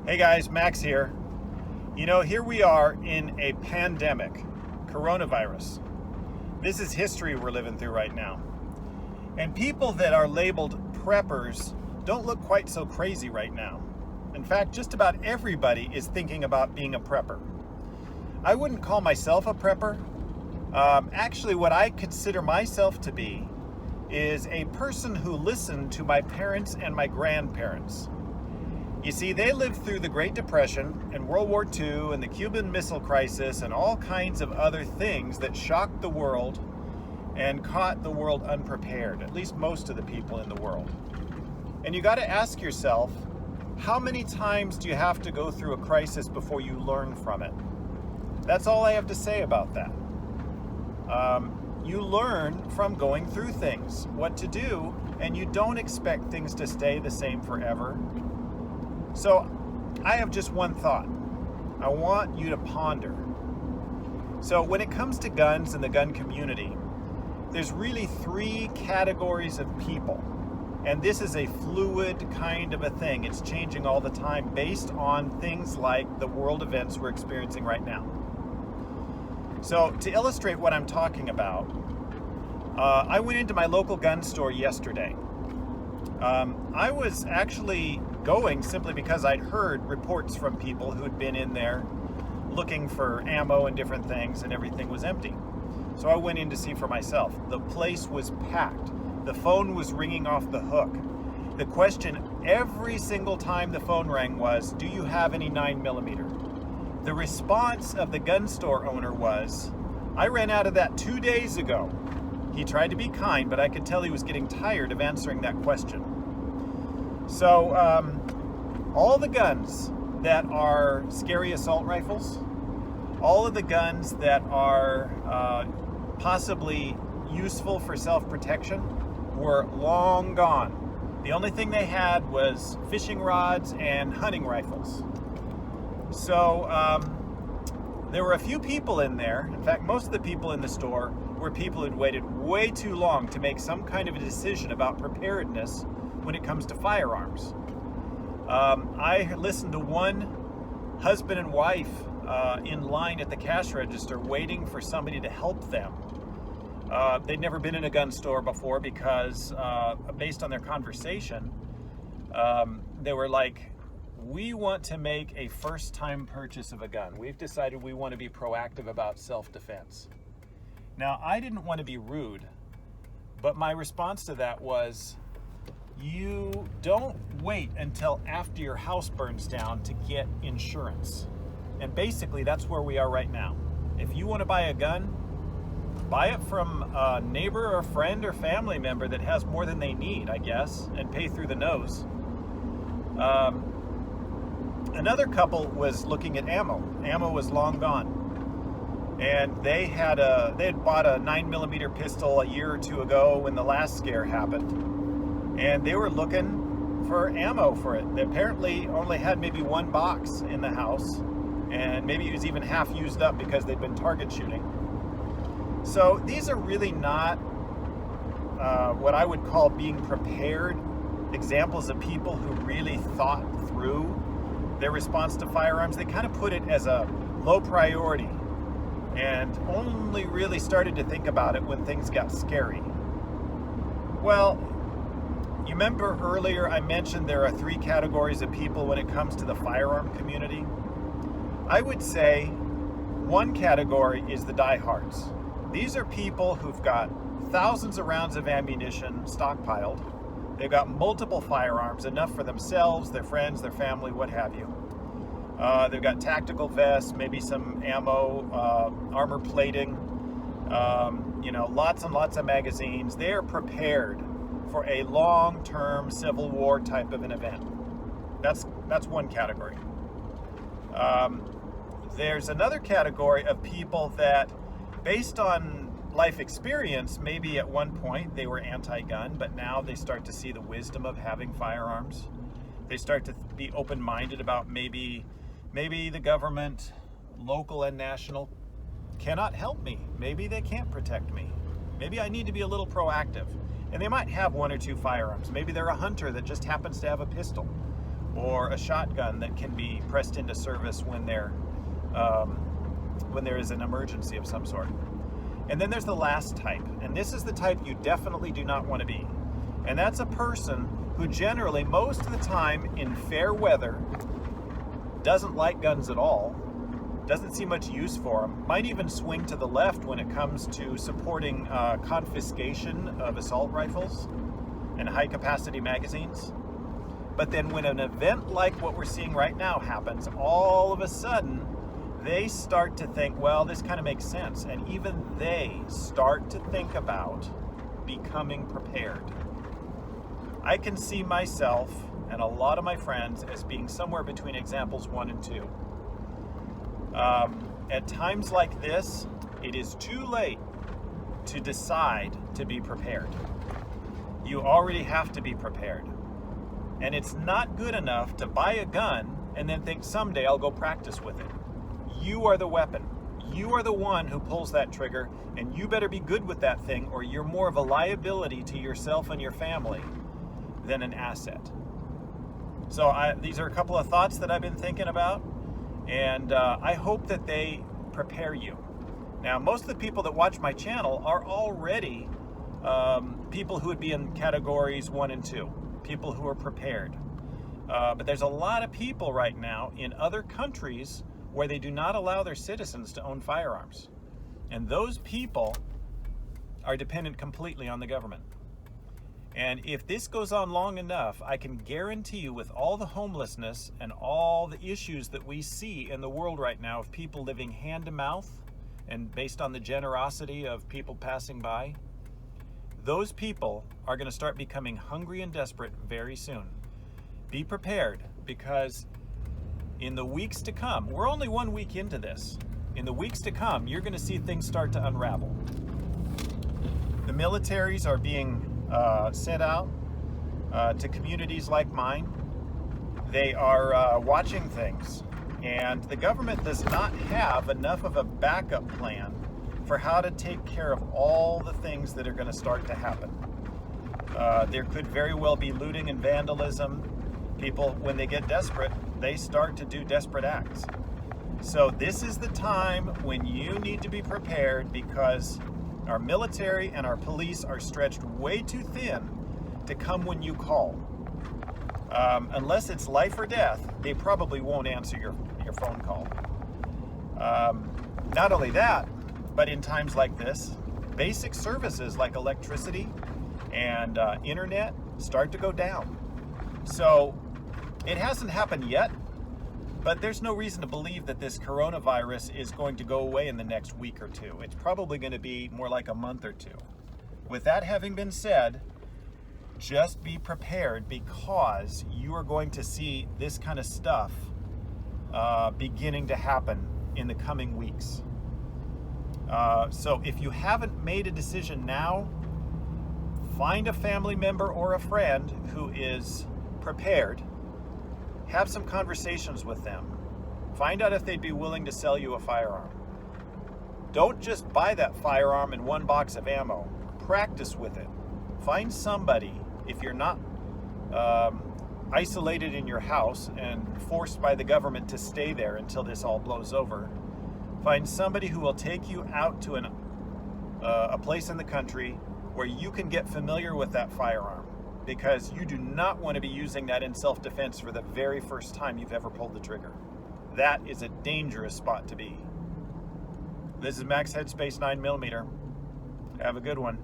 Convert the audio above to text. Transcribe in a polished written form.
Hey guys, Max here. Here we are in a pandemic, coronavirus. This is history we're living through right now. And people that are labeled preppers don't look quite so crazy right now. In fact, just about everybody is thinking about being a prepper. I wouldn't call myself a prepper. Actually, what I consider myself to be is a person who listened to my parents and my grandparents. You see, they lived through the Great Depression and World War II and the Cuban Missile Crisis and all kinds of other things that shocked the world and caught the world unprepared, at least most of the people in the world. And you got to ask yourself, how many times do you have to go through a crisis before you learn from it? That's all I have to say about that. You learn from going through things, what to do, and you don't expect things to stay the same forever. So I have just one thought. I want you to ponder. So when it comes to guns and the gun community, there's really three categories of people. And this is a fluid kind of a thing. It's changing all the time based on things like the world events we're experiencing right now. So to illustrate what I'm talking about, I went into my local gun store yesterday. I was actually going simply because I'd heard reports from people who'd been in there looking for ammo and different things, and everything was empty. So I went in to see for myself. The place was packed. The phone was ringing off the hook. The question every single time the phone rang was, "Do you have any 9mm?" The response of the gun store owner was, "I ran out of that 2 days ago." He tried to be kind, but I could tell he was getting tired of answering that question. So all the guns that are scary assault rifles, all of the guns that are possibly useful for self-protection were long gone. The only thing they had was fishing rods and hunting rifles. So there were a few people in there. In fact, most of the people in the store were people who'd waited way too long to make some kind of a decision about preparedness when it comes to firearms. I listened to one husband and wife in line at the cash register waiting for somebody to help them. They'd never been in a gun store before because based on their conversation, they were like, "We want to make a first-time purchase of a gun. We've decided we want to be proactive about self-defense." Now, I didn't want to be rude, but my response to that was, you don't wait until after your house burns down to get insurance. And basically, that's where we are right now. If you want to buy a gun, buy it from a neighbor or friend or family member that has more than they need, I guess, and pay through the nose. Another couple was looking at ammo. Ammo was long gone. And they had bought a 9mm pistol a year or two ago when the last scare happened. And they were looking for ammo for it. They apparently only had maybe one box in the house, and maybe it was even half used up because they'd been target shooting. So these are really not what I would call being prepared examples of people who really thought through their response to firearms. They kind of put it as a low priority and only really started to think about it when things got scary. Well, you remember earlier I mentioned there are three categories of people when it comes to the firearm community? I would say one category is the diehards. These are people who've got thousands of rounds of ammunition stockpiled. They've got multiple firearms, enough for themselves, their friends, their family, what have you. They've got tactical vests, maybe some ammo, armor plating, lots and lots of magazines. They are prepared for a long-term Civil War type of an event. That's one category. There's another category of people that, based on life experience, maybe at one point they were anti-gun, but now they start to see the wisdom of having firearms. They start to be open-minded about maybe the government, local and national, cannot help me. Maybe they can't protect me. Maybe I need to be a little proactive. And they might have one or two firearms. Maybe they're a hunter that just happens to have a pistol. or a shotgun that can be pressed into service when there is an emergency of some sort. And then there's the last type, and this is the type you definitely do not want to be. And that's a person who generally, most of the time in fair weather, doesn't like guns at all, doesn't see much use for them, might even swing to the left when it comes to supporting confiscation of assault rifles and high-capacity magazines. But then when an event like what we're seeing right now happens, all of a sudden, they start to think, well, this kind of makes sense. And even they start to think about becoming prepared. I can see myself and a lot of my friends as being somewhere between examples 1 and 2. At times like this, it is too late to decide to be prepared. You already have to be prepared. And it's not good enough to buy a gun and then think someday I'll go practice with it. You are the weapon. You are the one who pulls that trigger, and you better be good with that thing, or you're more of a liability to yourself and your family than an asset. So these are a couple of thoughts that I've been thinking about, and I hope that they prepare you. Now, most of the people that watch my channel are already people who would be in categories 1 and 2, people who are prepared. But there's a lot of people right now in other countries where they do not allow their citizens to own firearms. And those people are dependent completely on the government. And if this goes on long enough, I can guarantee you, with all the homelessness and all the issues that we see in the world right now of people living hand to mouth and based on the generosity of people passing by, those people are going to start becoming hungry and desperate very soon. Be prepared, because in the weeks to come, we're only 1 week into this. In the weeks to come, you're going to see things start to unravel. The militaries are being sent out to communities like mine. They are watching things, and the government does not have enough of a backup plan for how to take care of all the things that are going to start to happen. There could very well be looting and vandalism. People, when they get desperate, they start to do desperate acts. So this is the time when you need to be prepared, because our military and our police are stretched way too thin to come when you call. Unless it's life or death, they probably won't answer your phone call. Not only that, but in times like this, basic services like electricity and internet start to go down. So it hasn't happened yet, but there's no reason to believe that this coronavirus is going to go away in the next week or two. It's probably going to be more like a month or 2. With that having been said, just be prepared, because you are going to see this kind of stuff beginning to happen in the coming weeks. So if you haven't made a decision now, find a family member or a friend who is prepared. Have some conversations with them. Find out if they'd be willing to sell you a firearm. Don't just buy that firearm and 1 box of ammo. Practice with it. Find somebody, if you're not isolated in your house and forced by the government to stay there until this all blows over. Find somebody who will take you out to a place in the country where you can get familiar with that firearm, because you do not want to be using that in self-defense for the very first time you've ever pulled the trigger. That is a dangerous spot to be. This is Max Headspace 9mm. Have a good one.